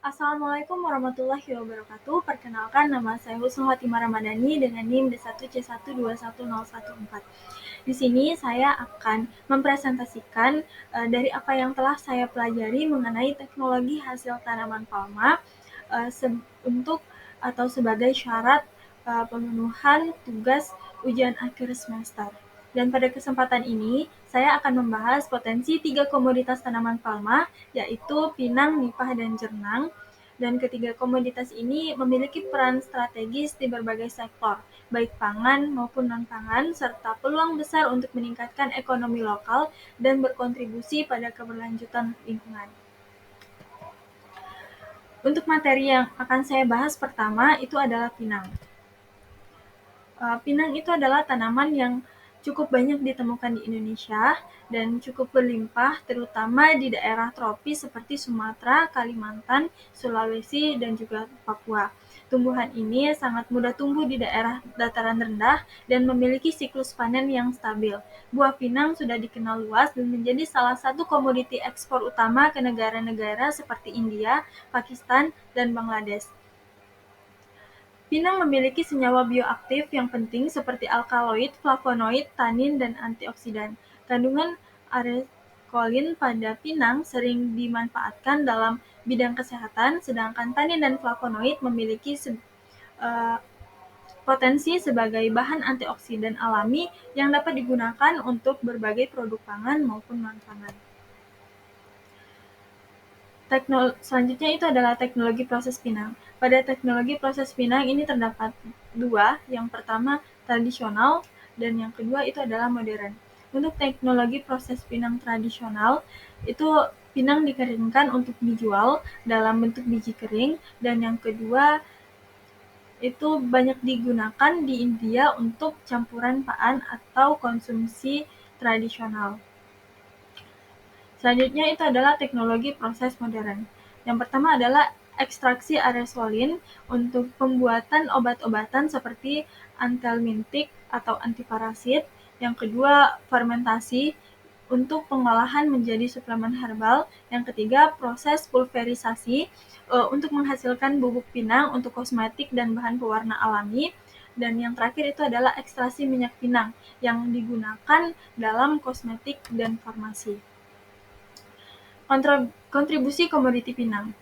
Assalamualaikum warahmatullahi wabarakatuh. Perkenalkan, nama saya Husnul Hatimah Ramadhani dengan NIM D1C121014. Di sini saya akan mempresentasikan dari apa yang telah saya pelajari mengenai teknologi hasil tanaman palma untuk atau sebagai syarat pemenuhan tugas ujian akhir semester. Dan pada kesempatan ini, saya akan membahas potensi 3 komoditas tanaman palma, yaitu pinang, nipah, dan jernang. Dan ketiga komoditas ini memiliki peran strategis di berbagai sektor, baik pangan maupun non-pangan, serta peluang besar untuk meningkatkan ekonomi lokal dan berkontribusi pada keberlanjutan lingkungan. Untuk materi yang akan saya bahas pertama itu adalah pinang. Pinang itu adalah tanaman yang cukup banyak ditemukan di Indonesia dan cukup berlimpah terutama di daerah tropis seperti Sumatera, Kalimantan, Sulawesi, dan juga Papua. Tumbuhan ini sangat mudah tumbuh di daerah dataran rendah dan memiliki siklus panen yang stabil. Buah pinang sudah dikenal luas dan menjadi salah satu komoditi ekspor utama ke negara-negara seperti India, Pakistan, dan Bangladesh. Pinang memiliki senyawa bioaktif yang penting seperti alkaloid, flavonoid, tanin, dan antioksidan. Kandungan arekolin pada pinang sering dimanfaatkan dalam bidang kesehatan, sedangkan tanin dan flavonoid memiliki potensi sebagai bahan antioksidan alami yang dapat digunakan untuk berbagai produk pangan maupun non-pangan. Selanjutnya itu adalah teknologi proses pinang. Pada teknologi proses pinang ini terdapat dua, yang pertama tradisional dan yang kedua itu adalah modern. Untuk teknologi proses pinang tradisional, itu pinang dikeringkan untuk dijual dalam bentuk biji kering, dan yang kedua itu banyak digunakan di India untuk campuran paan atau konsumsi tradisional. Selanjutnya itu adalah teknologi proses modern. Yang pertama adalah ekstraksi aresolin untuk pembuatan obat-obatan seperti antelmintik atau antiparasit. Yang kedua, fermentasi untuk pengolahan menjadi suplemen herbal. Yang ketiga, proses pulverisasi untuk menghasilkan bubuk pinang untuk kosmetik dan bahan pewarna alami. Dan yang terakhir itu adalah ekstraksi minyak pinang yang digunakan dalam kosmetik dan farmasi. Kontribusi komoditi pinang.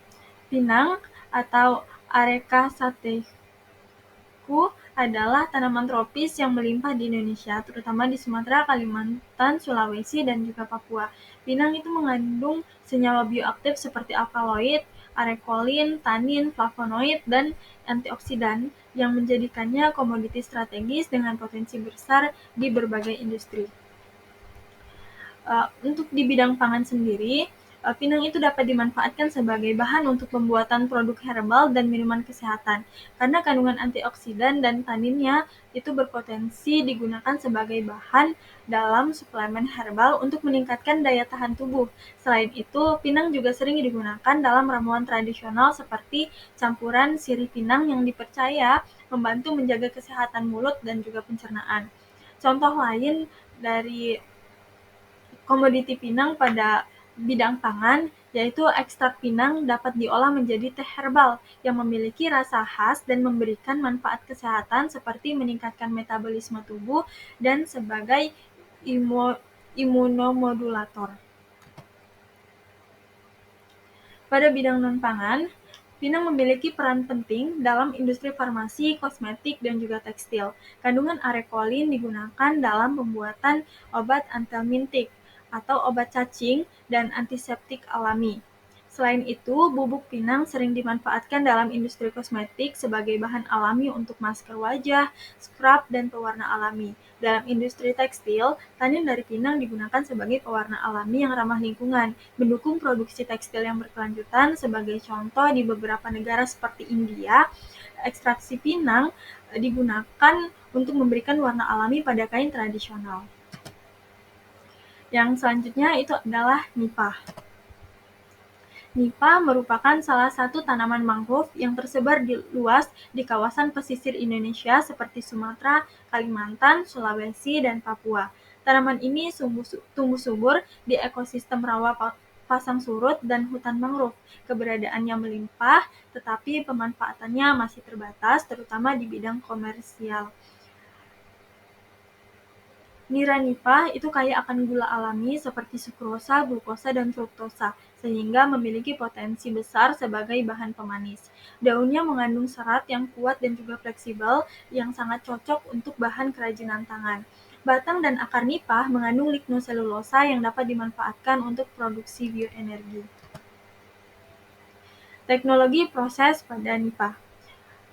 Pinang atau Areca sativus adalah tanaman tropis yang melimpah di Indonesia, terutama di Sumatera, Kalimantan, Sulawesi, dan juga Papua. Pinang itu mengandung senyawa bioaktif seperti alkaloid, arekolin, tanin, flavonoid, dan antioksidan yang menjadikannya komoditi strategis dengan potensi besar di berbagai industri. Untuk di bidang pangan sendiri, pinang itu dapat dimanfaatkan sebagai bahan untuk pembuatan produk herbal dan minuman kesehatan, karena kandungan antioksidan dan taninnya itu berpotensi digunakan sebagai bahan dalam suplemen herbal untuk meningkatkan daya tahan tubuh. Selain itu, pinang juga sering digunakan dalam ramuan tradisional seperti campuran sirih pinang yang dipercaya membantu menjaga kesehatan mulut dan juga pencernaan. Contoh lain dari komoditi pinang pada bidang pangan, yaitu ekstrak pinang dapat diolah menjadi teh herbal yang memiliki rasa khas dan memberikan manfaat kesehatan seperti meningkatkan metabolisme tubuh dan sebagai imunomodulator. Pada bidang non-pangan, pinang memiliki peran penting dalam industri farmasi, kosmetik, dan juga tekstil. Kandungan arekolin digunakan dalam pembuatan obat antelmintik atau obat cacing dan antiseptik alami. Selain itu, bubuk pinang sering dimanfaatkan dalam industri kosmetik sebagai bahan alami untuk masker wajah, scrub, dan pewarna alami. Dalam industri tekstil, tanin dari pinang digunakan sebagai pewarna alami yang ramah lingkungan, mendukung produksi tekstil yang berkelanjutan. Sebagai contoh, di beberapa negara seperti India, ekstraksi pinang digunakan untuk memberikan warna alami pada kain tradisional. Yang selanjutnya itu adalah nipah. Nipah merupakan salah satu tanaman mangrove yang tersebar luas di kawasan pesisir Indonesia seperti Sumatera, Kalimantan, Sulawesi, dan Papua. Tanaman ini tumbuh subur di ekosistem rawa pasang surut, dan hutan mangrove. Keberadaannya melimpah, tetapi pemanfaatannya masih terbatas, terutama di bidang komersial. Nira nipah itu kaya akan gula alami seperti sukrosa, glukosa, dan fruktosa, sehingga memiliki potensi besar sebagai bahan pemanis. Daunnya mengandung serat yang kuat dan juga fleksibel, yang sangat cocok untuk bahan kerajinan tangan. Batang dan akar nipah mengandung lignoselulosa yang dapat dimanfaatkan untuk produksi bioenergi. Teknologi proses pada nipah.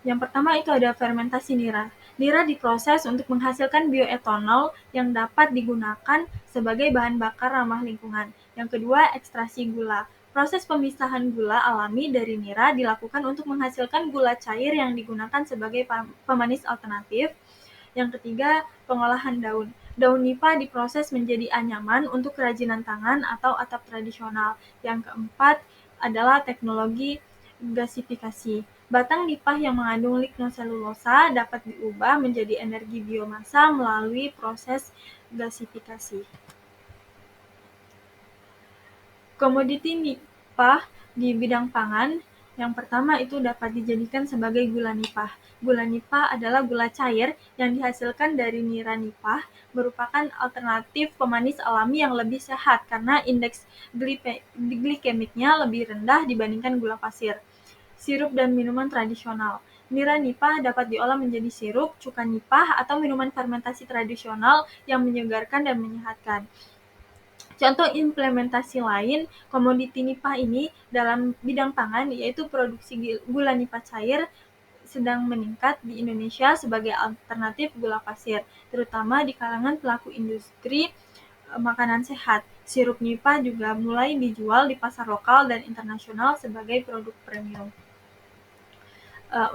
Yang pertama itu ada fermentasi nira. Nira diproses untuk menghasilkan bioetanol yang dapat digunakan sebagai bahan bakar ramah lingkungan. Yang kedua, ekstraksi gula. Proses pemisahan gula alami dari nira dilakukan untuk menghasilkan gula cair yang digunakan sebagai pemanis alternatif. Yang ketiga, pengolahan daun. Daun nipah diproses menjadi anyaman untuk kerajinan tangan atau atap tradisional. Yang keempat adalah teknologi gasifikasi. Batang nipah yang mengandung lignoselulosa dapat diubah menjadi energi biomasa melalui proses gasifikasi. Komoditi nipah di bidang pangan, yang pertama itu dapat dijadikan sebagai gula nipah. Gula nipah adalah gula cair yang dihasilkan dari nira nipah, merupakan alternatif pemanis alami yang lebih sehat karena indeks glikemiknya lebih rendah dibandingkan gula pasir. Sirup dan minuman tradisional. Nira nipah dapat diolah menjadi sirup, cuka nipah, atau minuman fermentasi tradisional yang menyegarkan dan menyehatkan. Contoh implementasi lain komoditi nipah ini dalam bidang pangan yaitu produksi gula nipah cair sedang meningkat di Indonesia sebagai alternatif gula pasir, terutama di kalangan pelaku industri makanan sehat. Sirup nipah juga mulai dijual di pasar lokal dan internasional sebagai produk premium.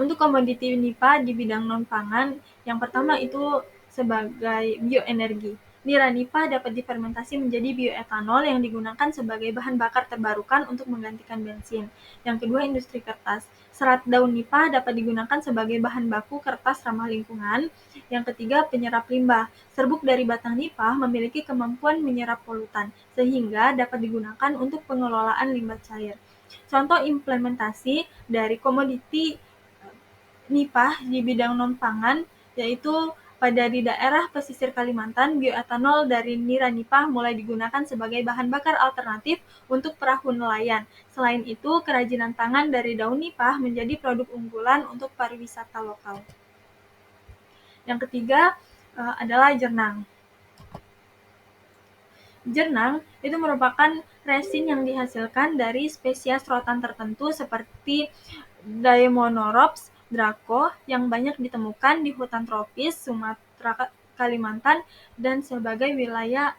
Untuk komoditi nipah di bidang non-pangan, yang pertama itu sebagai bioenergi. Nira nipah dapat difermentasi menjadi bioetanol yang digunakan sebagai bahan bakar terbarukan untuk menggantikan bensin. Yang kedua, industri kertas. Serat daun nipah dapat digunakan sebagai bahan baku kertas ramah lingkungan. Yang ketiga, penyerap limbah. Serbuk dari batang nipah memiliki kemampuan menyerap polutan, sehingga dapat digunakan untuk pengelolaan limbah cair. Contoh implementasi dari komoditi nipah di bidang non-pangan, yaitu pada di daerah pesisir Kalimantan, bioetanol dari nira nipah mulai digunakan sebagai bahan bakar alternatif untuk perahu nelayan. Selain itu, kerajinan tangan dari daun nipah menjadi produk unggulan untuk pariwisata lokal. Yang ketiga adalah jernang. Jernang itu merupakan resin yang dihasilkan dari spesies rotan tertentu seperti Daemonoropes draco yang banyak ditemukan di hutan tropis Sumatera, Kalimantan, dan sebagai wilayah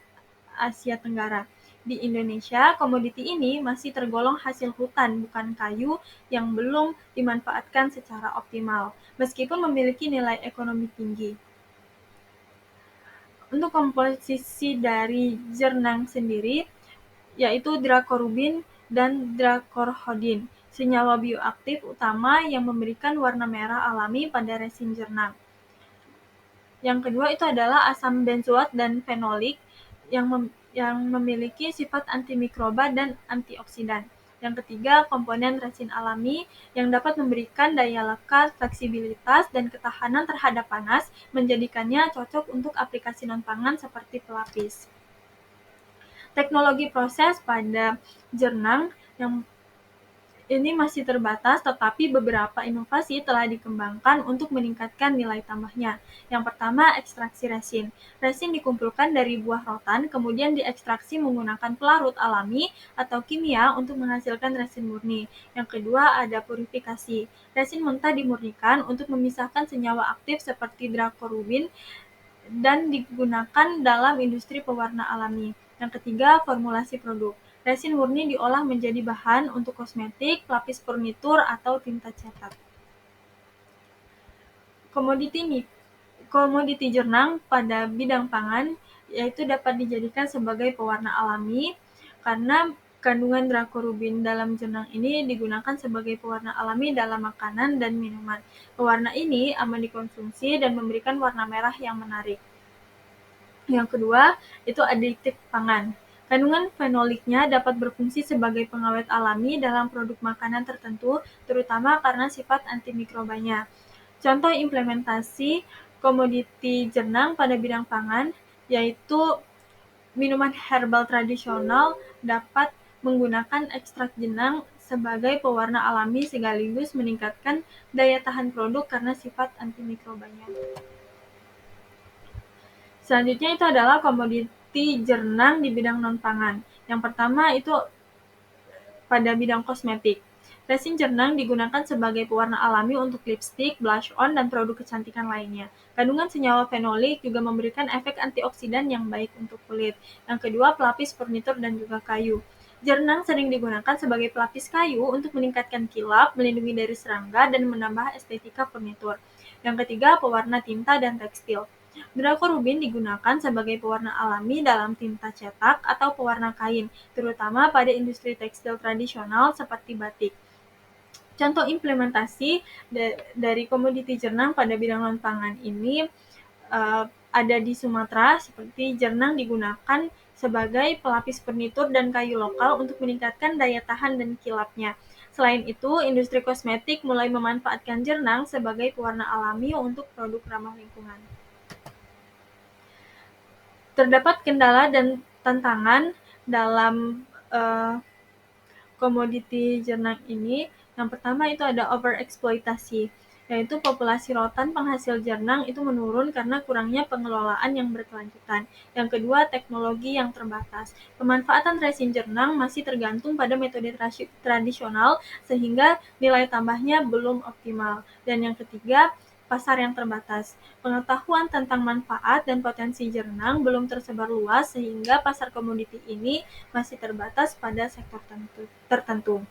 Asia Tenggara. Di Indonesia, komoditi ini masih tergolong hasil hutan, bukan kayu yang belum dimanfaatkan secara optimal, meskipun memiliki nilai ekonomi tinggi. Untuk komposisi dari jernang sendiri, yaitu dracorubin dan dracorhodin, senyawa bioaktif utama yang memberikan warna merah alami pada resin jernang. Yang kedua itu adalah asam benzoat dan fenolik yang memiliki sifat antimikroba dan antioksidan. Yang ketiga, komponen resin alami yang dapat memberikan daya lekat, fleksibilitas, dan ketahanan terhadap panas, menjadikannya cocok untuk aplikasi non-pangan seperti pelapis. Teknologi proses pada jernang yang ini masih terbatas, tetapi beberapa inovasi telah dikembangkan untuk meningkatkan nilai tambahnya. Yang pertama, ekstraksi resin. Resin dikumpulkan dari buah rotan, kemudian diekstraksi menggunakan pelarut alami atau kimia untuk menghasilkan resin murni. Yang kedua, ada purifikasi. Resin mentah dimurnikan untuk memisahkan senyawa aktif seperti dracorubin dan digunakan dalam industri pewarna alami. Yang ketiga, formulasi produk. Resin murni diolah menjadi bahan untuk kosmetik, pelapis furnitur, atau tinta cetak. Komoditi jernang pada bidang pangan yaitu dapat dijadikan sebagai pewarna alami karena kandungan dracorubin dalam jernang ini digunakan sebagai pewarna alami dalam makanan dan minuman. Pewarna ini aman dikonsumsi dan memberikan warna merah yang menarik. Yang kedua, itu aditif pangan. Kandungan fenoliknya dapat berfungsi sebagai pengawet alami dalam produk makanan tertentu, terutama karena sifat antimikrobanya. Contoh implementasi komoditi jenang pada bidang pangan, yaitu minuman herbal tradisional dapat menggunakan ekstrak jenang sebagai pewarna alami sekaligus meningkatkan daya tahan produk karena sifat antimikrobanya. Selanjutnya itu adalah komoditi jenang di bidang non-pangan. Yang pertama itu pada bidang kosmetik. Resin jenang digunakan sebagai pewarna alami untuk lipstik, blush on, dan produk kecantikan lainnya. Kandungan senyawa fenolik juga memberikan efek antioksidan yang baik untuk kulit. Yang kedua, pelapis furnitur dan juga kayu. Jenang sering digunakan sebagai pelapis kayu untuk meningkatkan kilap, melindungi dari serangga, dan menambah estetika furnitur. Yang ketiga, pewarna tinta dan tekstil. Dracorubin digunakan sebagai pewarna alami dalam tinta cetak atau pewarna kain, terutama pada industri tekstil tradisional seperti batik. Contoh implementasi dari komoditi jenang pada bidang non-pangan ini ada di Sumatera, seperti jenang digunakan sebagai pelapis furnitur dan kayu lokal untuk meningkatkan daya tahan dan kilapnya. Selain itu, industri kosmetik mulai memanfaatkan jenang sebagai pewarna alami untuk produk ramah lingkungan. Terdapat kendala dan tantangan dalam komoditi jenang ini. Yang pertama itu ada overeksploitasi, yaitu populasi rotan penghasil jenang itu menurun karena kurangnya pengelolaan yang berkelanjutan. Yang kedua, teknologi yang terbatas. Pemanfaatan resin jenang masih tergantung pada metode tradisional sehingga nilai tambahnya belum optimal. Dan yang ketiga, pasar yang terbatas. Pengetahuan tentang manfaat dan potensi jenang belum tersebar luas sehingga pasar komoditi ini masih terbatas pada sektor tertentu.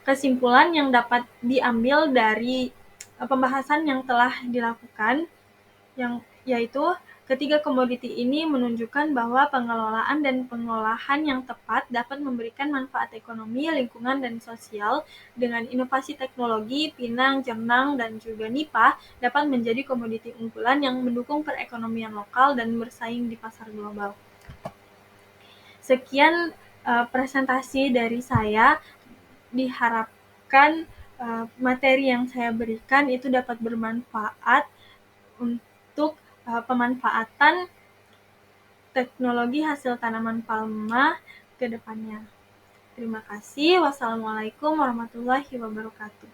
Kesimpulan yang dapat diambil dari pembahasan yang telah dilakukan yaitu ketiga komoditi ini menunjukkan bahwa pengelolaan dan pengolahan yang tepat dapat memberikan manfaat ekonomi, lingkungan, dan sosial. Dengan inovasi teknologi, pinang, jenang, dan juga nipah dapat menjadi komoditi unggulan yang mendukung perekonomian lokal dan bersaing di pasar global. Sekian presentasi dari saya. Diharapkan materi yang saya berikan itu dapat bermanfaat untuk pemanfaatan teknologi hasil tanaman palma ke depannya. Terima kasih. Wassalamualaikum warahmatullahi wabarakatuh.